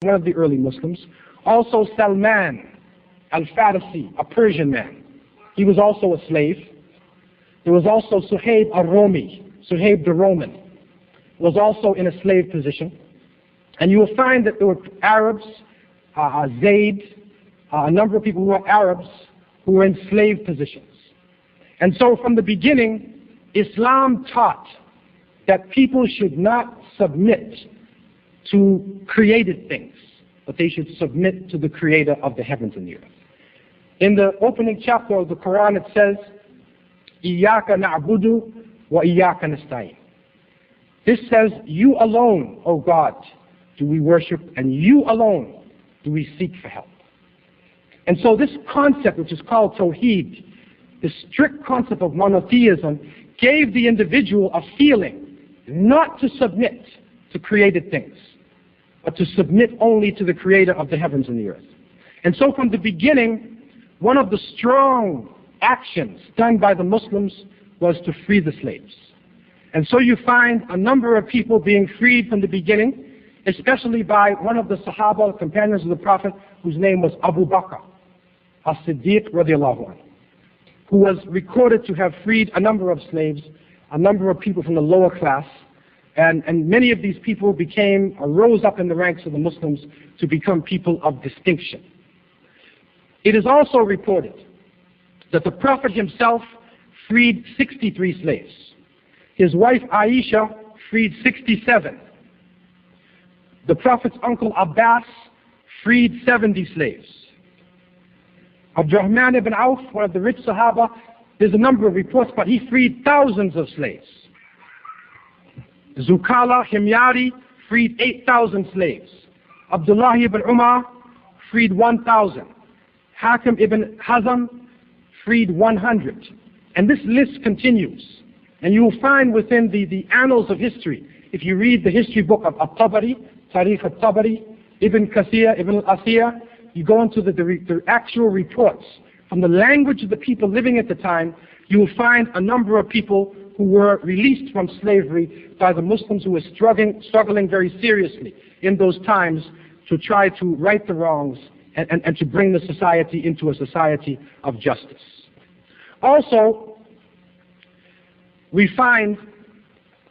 one of the early Muslims. Also Salman al-Farisi, a Persian man. He was also a slave. There was also Suhaib al-Romi, Suhaib the Roman, was also in a slave position. And you will find that there were Arabs, Zayd, a number of people who were Arabs who were in slave positions. And so from the beginning, Islam taught that people should not submit to created things, but they should submit to the Creator of the heavens and the earth. In the opening chapter of the Quran, it says, إِيَّاكَ نَعْبُدُ وَإِيَّاكَ نَسْتَعِينُ. This says, you alone, O God, do we worship, and you alone do we seek for help. And so this concept, which is called Tawheed, the strict concept of monotheism, gave the individual a feeling not to submit to created things, but to submit only to the Creator of the heavens and the earth. And so from the beginning, one of the strong actions done by the Muslims was to free the slaves. And so you find a number of people being freed from the beginning, especially by one of the Sahaba, companions of the Prophet, whose name was Abu Bakr as-Siddiq radiallahu anhu, who was recorded to have freed a number of slaves, a number of people from the lower class, and many of these people rose up in the ranks of the Muslims to become people of distinction. It is also reported that the Prophet himself freed 63 slaves. His wife Aisha freed 67. The Prophet's uncle Abbas freed 70 slaves. Abdurrahman ibn Auf, one of the rich Sahaba, there's a number of reports, but he freed thousands of slaves. Zukala Himyari freed 8,000 slaves. Abdullah ibn Umar freed 1,000. Hakim ibn Hazm freed 100. And this list continues. And you will find within the annals of history, if you read the history book of At-Tabari, Tarikh At-Tabari, Ibn Kathir, Ibn al-Asir, you go into the actual reports from the language of the people living at the time, you will find a number of people who were released from slavery by the Muslims who were struggling very seriously in those times to try to right the wrongs and to bring the society into a society of justice. Also, we find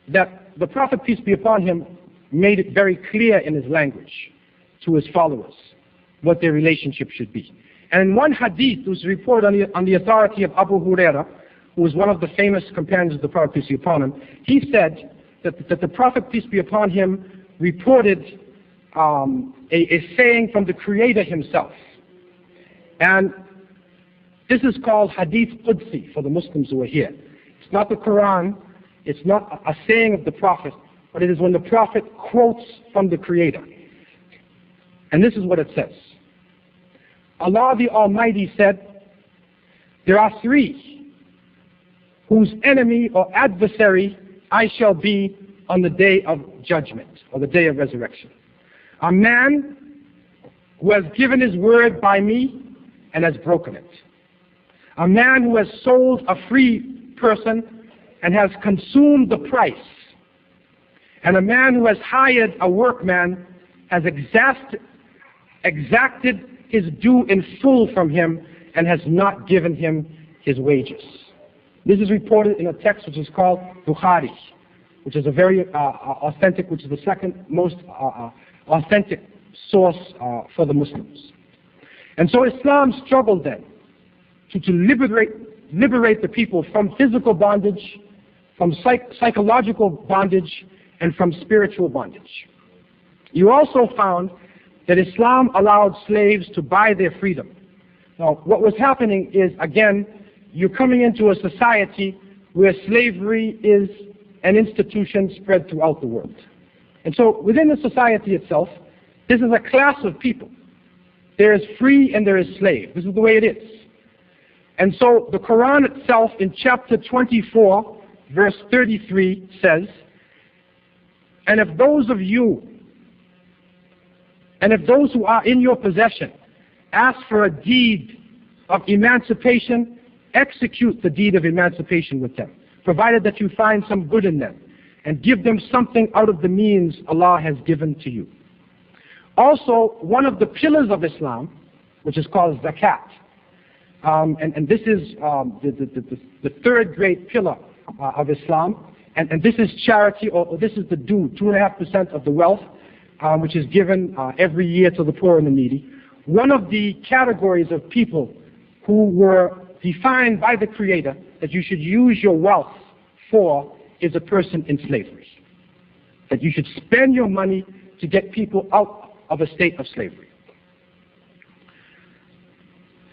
that the Prophet, peace be upon him, made it very clear in his language to his followers what their relationship should be. And in one hadith, was reported on the authority of Abu Huraira, who was one of the famous companions of the Prophet, peace be upon him, he said that the Prophet, peace be upon him, reported a saying from the Creator himself. And this is called Hadith Qudsi for the Muslims who are here. It's not the Quran, it's not a saying of the Prophet, but it is when the Prophet quotes from the Creator. And this is what it says. Allah the Almighty said, there are three whose enemy or adversary I shall be on the day of judgment, or the day of resurrection. A man who has given his word by me and has broken it. A man who has sold a free person and has consumed the price. And a man who has hired a workman has exacted his due in full from him and has not given him his wages. This is reported in a text which is called Bukhari, which is a very authentic, which is the second most authentic source for the Muslims. And so Islam struggled then to liberate the people from physical bondage, from psychological bondage, and from spiritual bondage. You also found that Islam allowed slaves to buy their freedom. Now, what was happening is, again, you're coming into a society where slavery is an institution spread throughout the world. And so within the society itself, this is a class of people. There is free and there is slave. This is the way it is. And so the Quran itself in chapter 24, verse 33 says, and if those who are in your possession ask for a deed of emancipation, execute the deed of emancipation with them, provided that you find some good in them, and give them something out of the means Allah has given to you. Also, one of the pillars of Islam, which is called zakat, and this is the third great pillar of Islam, and this is charity, or this is the due, 2.5% of the wealth, which is given every year to the poor and the needy. One of the categories of people who were defined by the Creator that you should use your wealth for is a person in slavery. That you should spend your money to get people out of a state of slavery.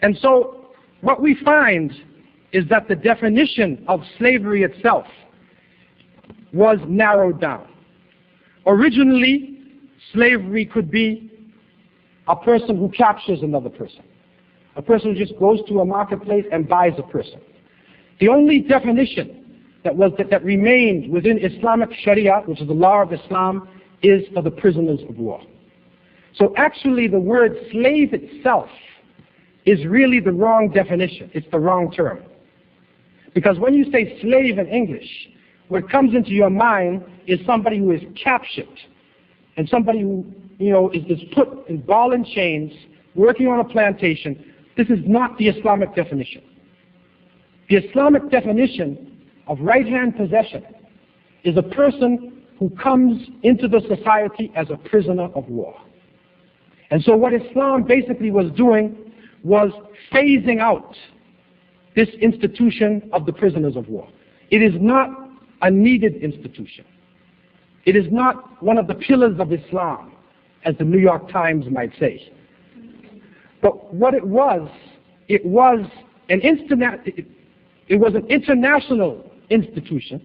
And so what we find is that the definition of slavery itself was narrowed down. Originally, slavery could be a person who captures another person. A person who just goes to a marketplace and buys a person. The only definition that remained within Islamic Sharia, which is the law of Islam, is for the prisoners of war. So actually the word slave itself is really the wrong definition. It's the wrong term. Because when you say slave in English, what comes into your mind is somebody who is captured and somebody who is put in ball and chains, working on a plantation. This is not the Islamic definition. The Islamic definition of right-hand possession is a person who comes into the society as a prisoner of war. And so what Islam basically was doing was phasing out this institution of the prisoners of war. It is not a needed institution. It is not one of the pillars of Islam, as the New York Times might say. But what it was an international institution.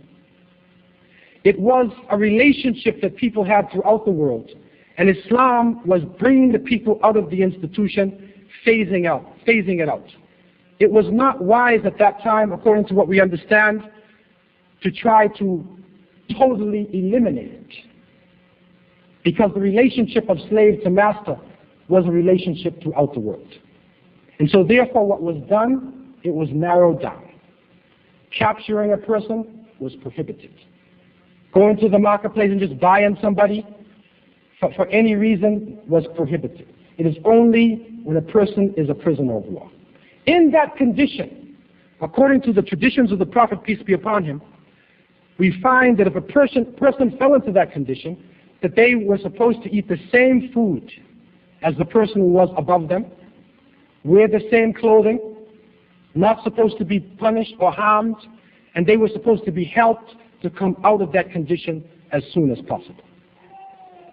It was a relationship that people had throughout the world. And Islam was bringing the people out of the institution, phasing it out. It was not wise at that time, according to what we understand, to try to totally eliminate it. Because the relationship of slave to master was a relationship throughout the world. And so therefore what was done, it was narrowed down. Capturing a person was prohibited. Going to the marketplace and just buying somebody for any reason was prohibited. It is only when a person is a prisoner of war. In that condition, according to the traditions of the Prophet, peace be upon him, we find that if a person fell into that condition, that they were supposed to eat the same food as the person who was above them, wear the same clothing, not supposed to be punished or harmed, and they were supposed to be helped to come out of that condition as soon as possible.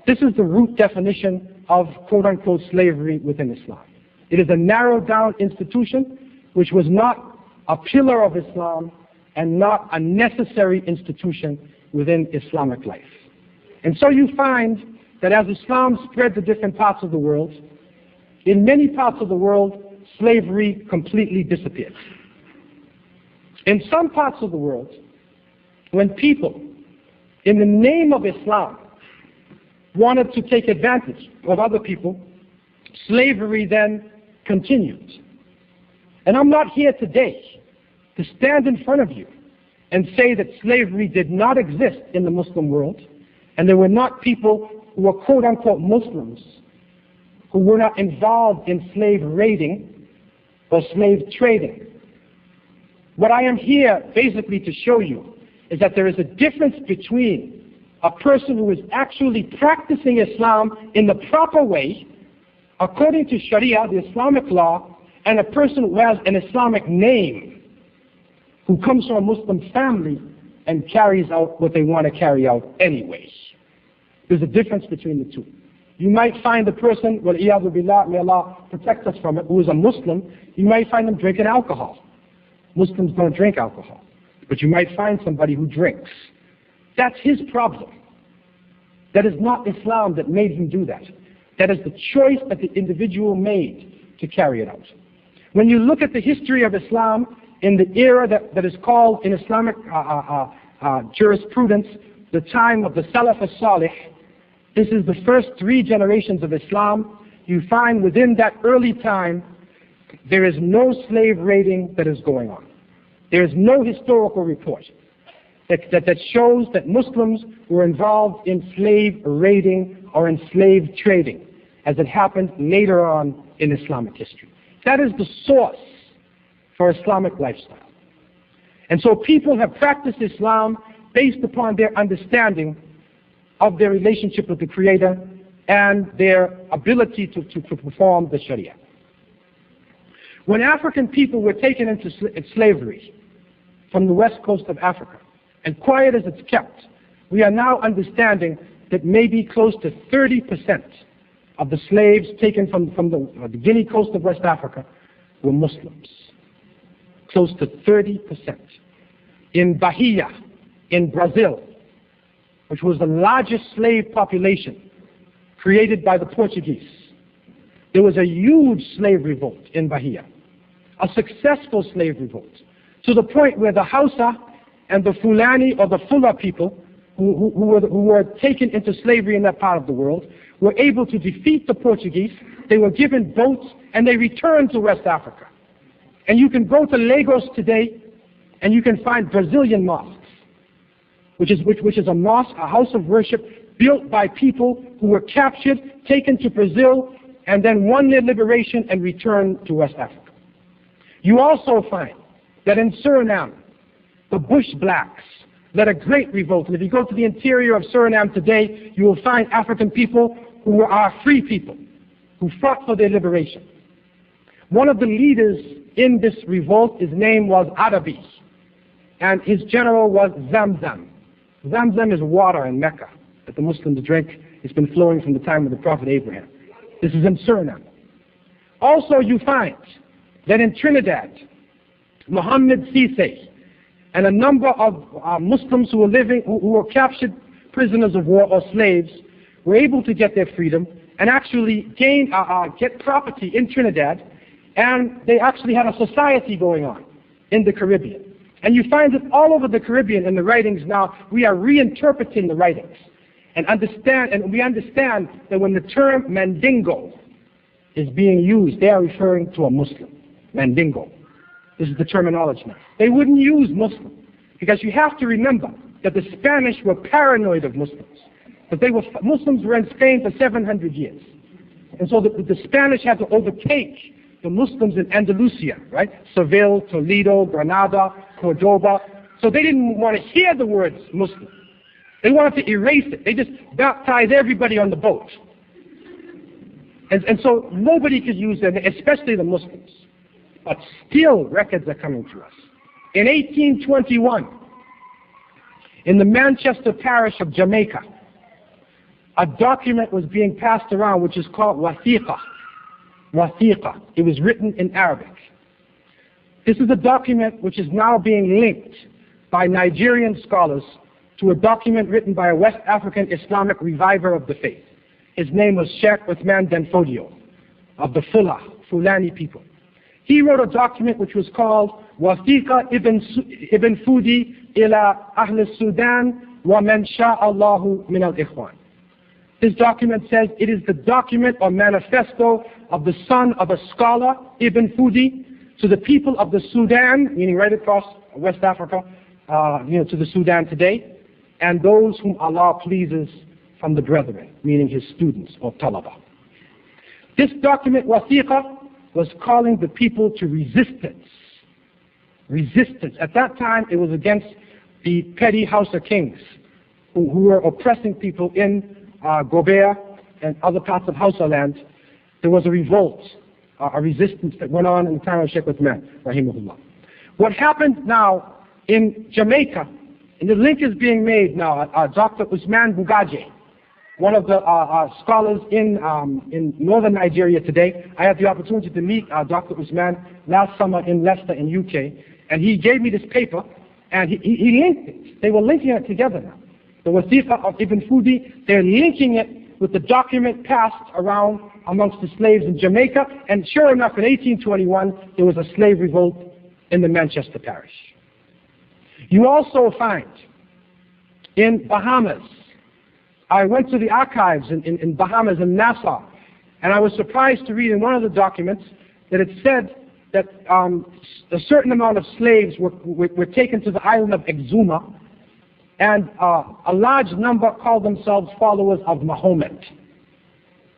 This is the root definition of quote-unquote slavery within Islam. It is a narrowed down institution which was not a pillar of Islam and not a necessary institution within Islamic life. And so you find that as Islam spread to different parts of the world, in many parts of the world, slavery completely disappeared. In some parts of the world, when people, in the name of Islam, wanted to take advantage of other people, slavery then continued. And I'm not here today to stand in front of you and say that slavery did not exist in the Muslim world, and there were not people who were quote-unquote Muslims who were not involved in slave raiding or slave trading. What I am here basically to show you is that there is a difference between a person who is actually practicing Islam in the proper way, according to Sharia, the Islamic law, and a person who has an Islamic name, who comes from a Muslim family and carries out what they want to carry out anyway. There's a difference between the two. You might find a person, wal-iyadu billah, may Allah protect us from it, who is a Muslim, you might find them drinking alcohol. Muslims don't drink alcohol. But you might find somebody who drinks. That's his problem. That is not Islam that made him do that. That is the choice that the individual made to carry it out. When you look at the history of Islam in the era that is called in Islamic jurisprudence the time of the Salaf as-Salih, this is the first 3 generations of Islam. You find within that early time there is no slave raiding that is going on. There is no historical report that shows that Muslims were involved in slave raiding or in slave trading. as it happened later on in Islamic history. That is the source for Islamic lifestyle. And so people have practiced Islam based upon their understanding of their relationship with the Creator and their ability to perform the Sharia. When African people were taken into slavery from the west coast of Africa, and quiet as it's kept, we are now understanding that maybe close to 30% of the slaves taken from the Guinea coast of West Africa were Muslims. Close to 30%. In Bahia, in Brazil, which was the largest slave population created by the Portuguese, there was a huge slave revolt in Bahia, a successful slave revolt, to the point where the Hausa and the Fulani or the Fula people who were taken into slavery in that part of the world were able to defeat the Portuguese. They were given boats and they returned to West Africa. And you can go to Lagos today and you can find Brazilian mosques, which is a mosque, a house of worship built by people who were captured, taken to Brazil, and then won their liberation and returned to West Africa. You also find that in Suriname, the Bush blacks led a great revolt. And if you go to the interior of Suriname today, you will find African people who are free people, who fought for their liberation. One of the leaders in this revolt, his name was Arabi, and his general was Zamzam. Zamzam is water in Mecca that the Muslims drink. It's been flowing from the time of the Prophet Abraham. This is in Suriname. Also, you find that in Trinidad, Muhammad Sise and a number of Muslims who were captured prisoners of war or slaves were able to get their freedom and actually get property in Trinidad, and they actually had a society going on in the Caribbean. And you find that all over the Caribbean in the writings now, we are reinterpreting the writings and we understand that when the term Mandingo is being used, they are referring to a Muslim. Mandingo. This is the terminology now. They wouldn't use Muslim because you have to remember that the Spanish were paranoid of Muslims. But Muslims were in Spain for 700 years. And so the Spanish had to overtake the Muslims in Andalusia, right? Seville, Toledo, Granada, Cordoba. So they didn't want to hear the words Muslim. They wanted to erase it. They just baptized everybody on the boat. And so nobody could use them, especially the Muslims. But still records are coming to us. In 1821, in the Manchester parish of Jamaica, a document was being passed around which is called Wathiqa. Wathiqa. It was written in Arabic. This is a document which is now being linked by Nigerian scholars to a document written by a West African Islamic reviver of the faith. His name was Sheikh Uthman Danfodio of the Fulani people. He wrote a document which was called Wathiqa ibn Fudi ila Ahl Sudan wa man sha'allahu min al-Ikhwan. This document says it is the document or manifesto of the son of a scholar, Ibn Fudi, to the people of the Sudan, meaning right across West Africa, to the Sudan today, and those whom Allah pleases from the brethren, meaning his students or talaba. This document, Wathiqa, was calling the people to resistance. Resistance. At that time, it was against the petty Hausa kings who were oppressing people in Gobert and other parts of Hausa land. There was a revolt, a resistance that went on in the time of Sheikh Uthman, rahimahullah. What happened now in Jamaica, and the link is being made now, Dr. Usman Bugaje, one of the scholars in northern Nigeria today. I had the opportunity to meet Dr. Usman last summer in Leicester in UK, and he gave me this paper, and he linked it. They were linking it together now. The Wathiqa of Ibn Fudi, they're linking it with the document passed around amongst the slaves in Jamaica, and sure enough, in 1821, there was a slave revolt in the Manchester parish. You also find in Bahamas, I went to the archives in Bahamas, in Nassau, and I was surprised to read in one of the documents that it said that a certain amount of slaves were taken to the island of Exuma, and a large number called themselves followers of Mahomet.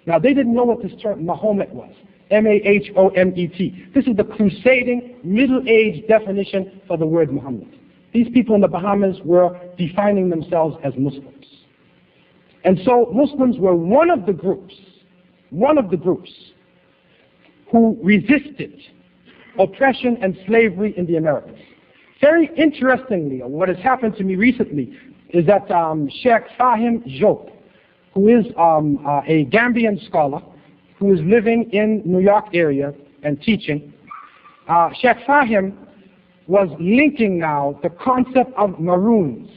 Now, they didn't know what this term Mahomet was. M-A-H-O-M-E-T. This is the crusading, middle-age definition for the word Muhammad. These people in the Bahamas were defining themselves as Muslims. And so Muslims were one of the groups who resisted oppression and slavery in the Americas. Very interestingly, what has happened to me recently is that Sheikh Fahim Job, who is a Gambian scholar, who is living in New York area and teaching, Sheikh Fahim was linking now the concept of Maroons,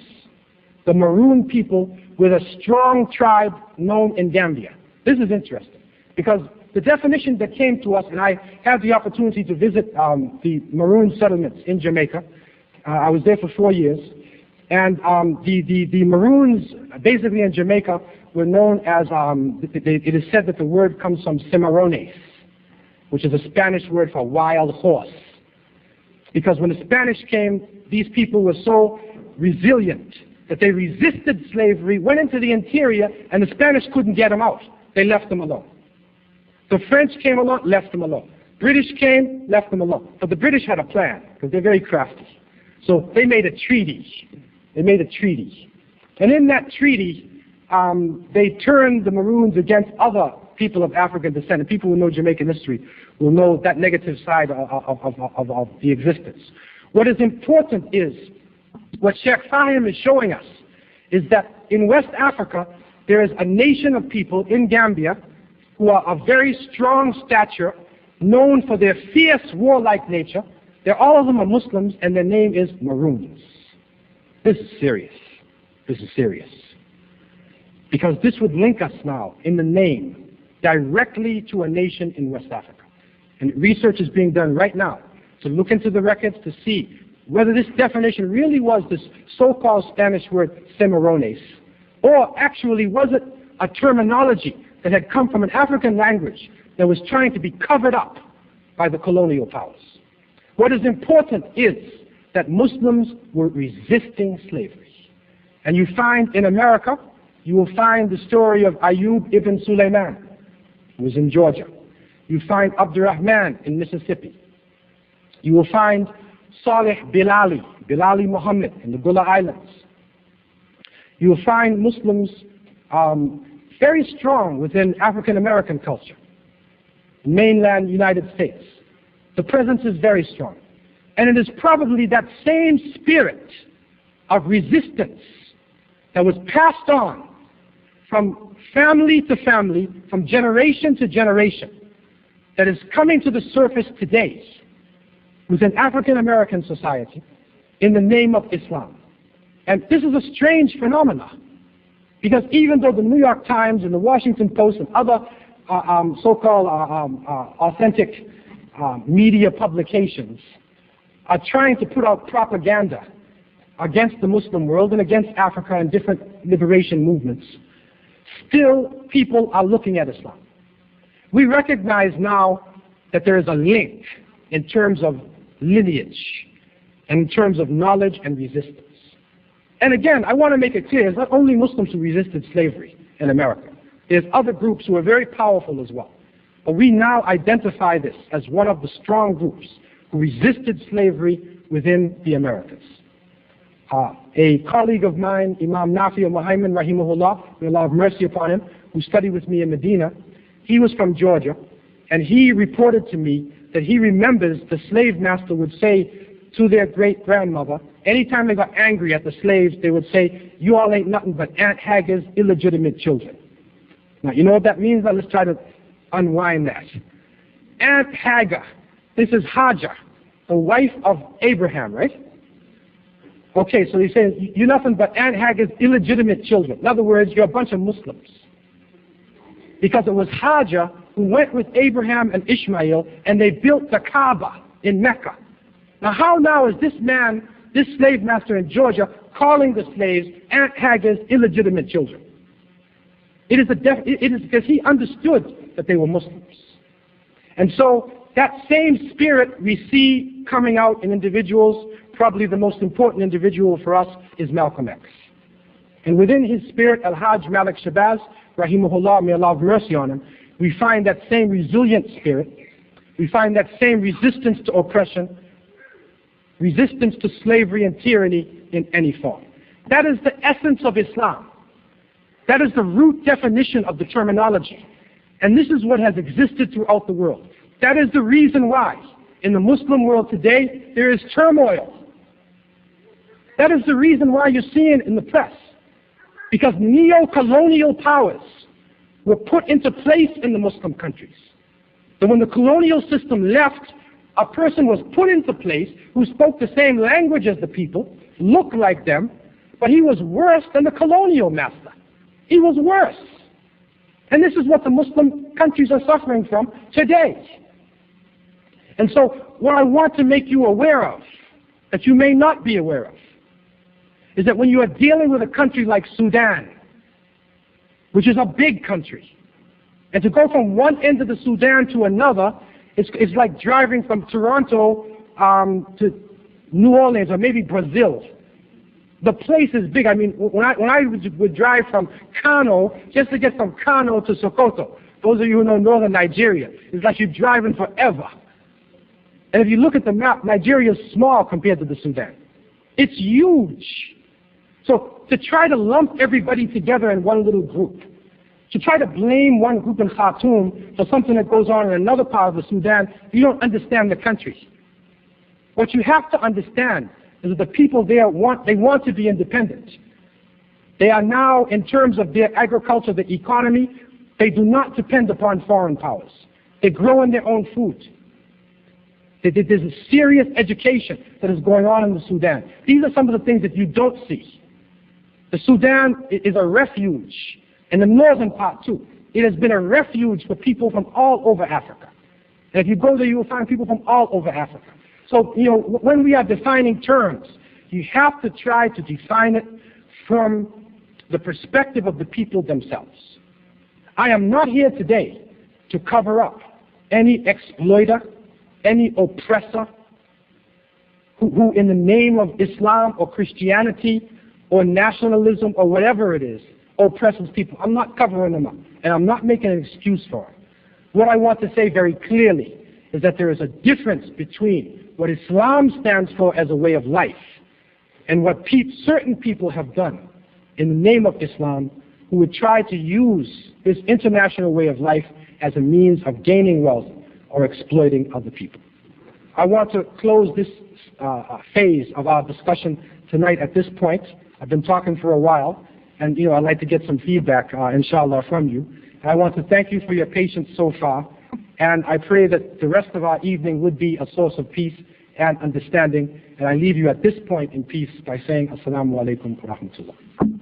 the Maroon people, with a strong tribe known in Gambia. This is interesting because the definition that came to us, and I had the opportunity to visit the Maroon settlements in Jamaica. I was there for 4 years. And the Maroons, basically in Jamaica, were known as, it is said that the word comes from cimarrones, which is a Spanish word for wild horse. Because when the Spanish came, these people were so resilient that they resisted slavery, went into the interior, and the Spanish couldn't get them out. They left them alone. The French came along, left them alone. British came, left them alone. But the British had a plan, because they're very crafty. So they made a treaty. And in that treaty, they turned the Maroons against other people of African descent. And people who know Jamaican history will know that negative side of the existence. What is important is, what Sheikh Fahim is showing us, is that in West Africa, there is a nation of people in Gambia who are of very strong stature, known for their fierce warlike nature. All of them are Muslims, and their name is Maroons. This is serious. This is serious. Because this would link us now, in the name, directly to a nation in West Africa. And research is being done right now to look into the records to see whether this definition really was this so-called Spanish word cimarrones, or actually was it a terminology that had come from an African language that was trying to be covered up by the colonial powers. What is important is that Muslims were resisting slavery. And you find in America, you will find the story of Ayub ibn Sulaiman, who was in Georgia. You find Abdurrahman in Mississippi. You will find Saleh Bilali Muhammad in the Gullah Islands. You will find Muslims very strong within African American culture, mainland United States. The presence is very strong. And it is probably that same spirit of resistance that was passed on from family to family, from generation to generation, that is coming to the surface today within African American society in the name of Islam. And this is a strange phenomenon, because even though the New York Times and the Washington Post and other so-called authentic media publications are trying to put out propaganda against the Muslim world and against Africa and different liberation movements, still people are looking at Islam. We recognize now that there is a link in terms of lineage and in terms of knowledge and resistance. And again, I want to make it clear, it's not only Muslims who resisted slavery in America. There's other groups who are very powerful as well. But we now identify this as one of the strong groups who resisted slavery within the Americas. A colleague of mine, Imam Nafi al-Muhaymin, rahimahullah, may Allah have mercy upon him, who studied with me in Medina, he was from Georgia, and he reported to me that he remembers the slave master would say to their great-grandmother, anytime they got angry at the slaves, they would say, "You all ain't nothing but Aunt Hagar's illegitimate children." Now, you know what that means? Now, let's try to unwind that. Aunt Hagar, this is Hajar, the wife of Abraham, right? Okay, so he says, "You're nothing but Aunt Hagar's illegitimate children." In other words, you're a bunch of Muslims. Because it was Hajar who went with Abraham and Ishmael, and they built the Kaaba in Mecca. Now, how now is this man, this slave master in Georgia, calling the slaves Aunt Hagar's illegitimate children? It is because he understood that they were Muslims. And so that same spirit we see coming out in individuals. Probably the most important individual for us is Malcolm X. And within his spirit, Al-Hajj Malik Shabazz, rahimahullah, may Allah have mercy on him, we find that same resilient spirit, we find that same resistance to oppression, resistance to slavery and tyranny in any form. That is the essence of Islam. That is the root definition of the terminology. And this is what has existed throughout the world. That is the reason why in the Muslim world today there is turmoil. That is the reason why you're seeing in the press. Because neo-colonial powers were put into place in the Muslim countries. So when the colonial system left, a person was put into place who spoke the same language as the people, looked like them, but he was worse than the colonial master. He was worse. And this is what the Muslim countries are suffering from today. And so what I want to make you aware of, that you may not be aware of, is that when you are dealing with a country like Sudan, which is a big country, and to go from one end of the Sudan to another, it's like driving from Toronto to New Orleans or maybe Brazil. The place is big. I mean, when I would drive from Kano, just to get from Kano to Sokoto, those of you who know northern Nigeria, it's like you're driving forever. And if you look at the map, Nigeria is small compared to the Sudan. It's huge. So to try to lump everybody together in one little group, to try to blame one group in Khartoum for something that goes on in another part of the Sudan, you don't understand the country. What you have to understand is that the people there want to be independent. They are now, in terms of their agriculture, the economy, they do not depend upon foreign powers. They grow in their own food. There's a serious education that is going on in the Sudan. These are some of the things that you don't see. The Sudan is a refuge, in the northern part too. It has been a refuge for people from all over Africa. And if you go there, you will find people from all over Africa. So, when we are defining terms, you have to try to define it from the perspective of the people themselves. I am not here today to cover up any exploiter, any oppressor, who in the name of Islam or Christianity or nationalism or whatever it is, oppresses people. I'm not covering them up, and I'm not making an excuse for it. What I want to say very clearly is that there is a difference between what Islam stands for as a way of life and what certain people have done in the name of Islam, who would try to use this international way of life as a means of gaining wealth or exploiting other people. I want to close this phase of our discussion tonight at this point. I've been talking for a while, and I'd like to get some feedback, inshallah, from you. And I want to thank you for your patience so far, and I pray that the rest of our evening would be a source of peace and understanding. And I leave you at this point in peace by saying Assalamu alaikum wa rahmatullah.